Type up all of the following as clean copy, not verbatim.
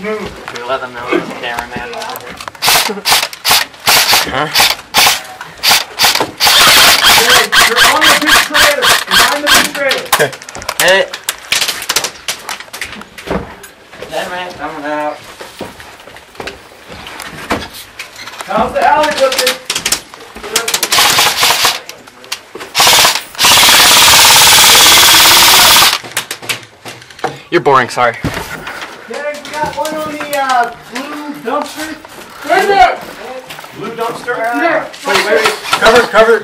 We let them know there's a cameraman over here. Huh? You're on the big trailer. Behind the big trailer. Hey. That man coming out. How's the alley looking? You're boring, sorry. Okay, we got one on the blue dumpster. Right there! Blue dumpster? Wait. Cover.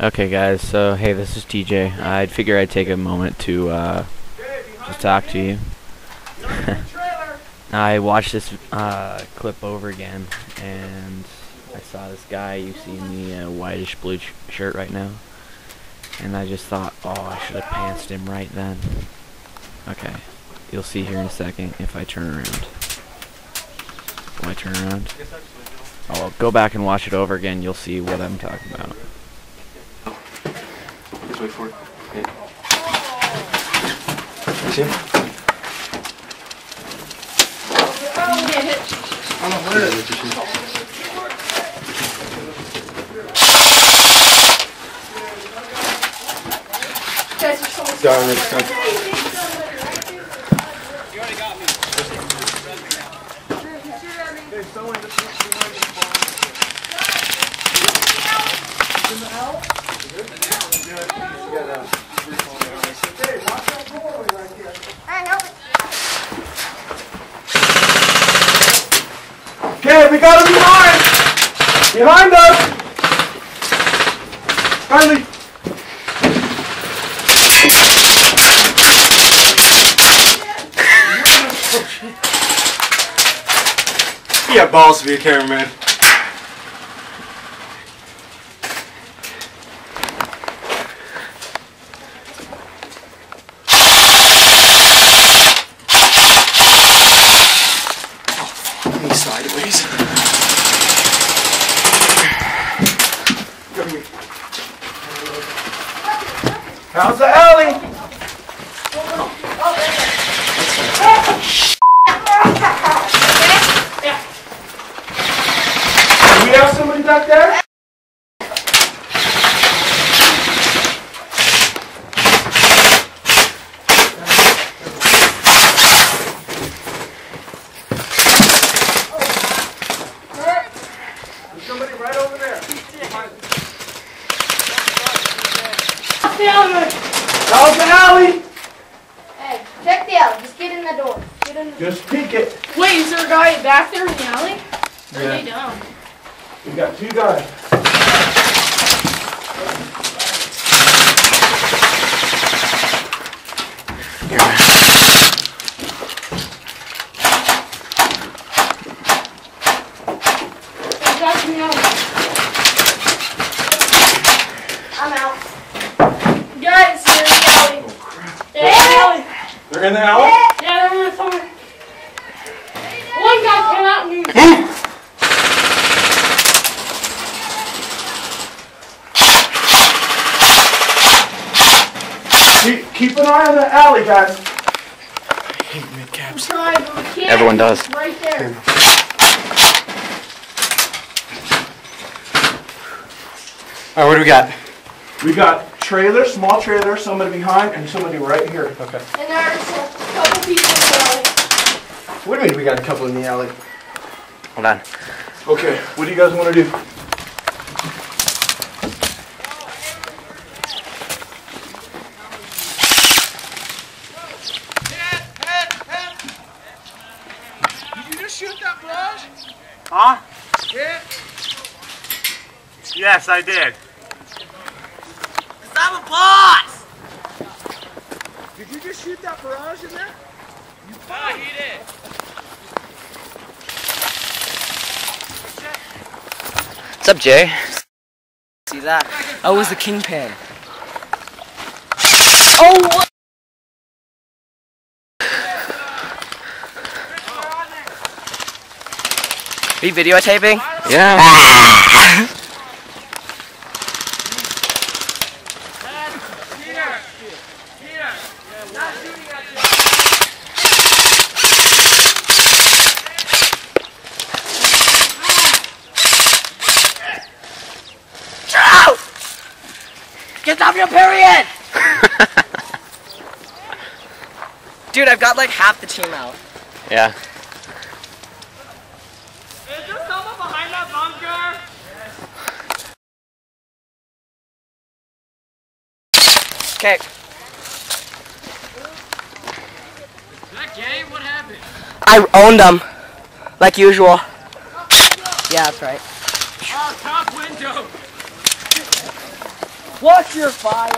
Okay guys, so hey, this is TJ. I'd figure I'd take a moment to just talk to you. I watched this clip over again, and I saw this guy. You see in the whitish blue shirt right now, and I just thought, oh, I should have pantsed him right then. Okay, you'll see here in a second if I turn around. Will I turn around? Oh, well, go back and watch it over again. You'll see what I'm talking about. Just wait for it. Okay. You see him? Down, it's done. You already got me. Hey, someone just looks behind the ball. In the house? Hey, watch that doorway right here. Okay, we got him behind! Behind us! Kindly! You have balls to be a cameraman. Sideways. Come here. How's the alley? Do we have somebody back there? Somebody right over there. How's the alley? Hey, check the alley. Just get in the door. Get in the door. Just peek it. Wait, is there a guy back there in the alley? Or are they down? We got two guys. I'm out. Guys, they're in the alley. Oh, crap. They're in the alley. They're in the alley? Yeah, they're in the somewhere. One guy came out and moved. Keep an eye on the alley, guys. I hate mid-caps. Try, but we can't. Everyone does. It's right there. Alright, what do we got? We got trailer, small trailer, somebody behind, and somebody right here. Okay. And there's a couple people in the alley. What do you mean we got a couple in the alley? Hold on. Okay, what do you guys want to do? Did you just shoot that barrage? Huh? Yeah. Yes, I did. I'm a boss! Did you just shoot that barrage in there? You he did. What's up, Jay? See that? I was the kingpin. Oh! What? Are you videotaping? Yeah. Get off your period! Dude, I've got like half the team out. Yeah. Is there someone behind that bunker? Okay. That game? What happened? I owned them. Like usual. Yeah, that's right. Oh, top window. Watch your fire.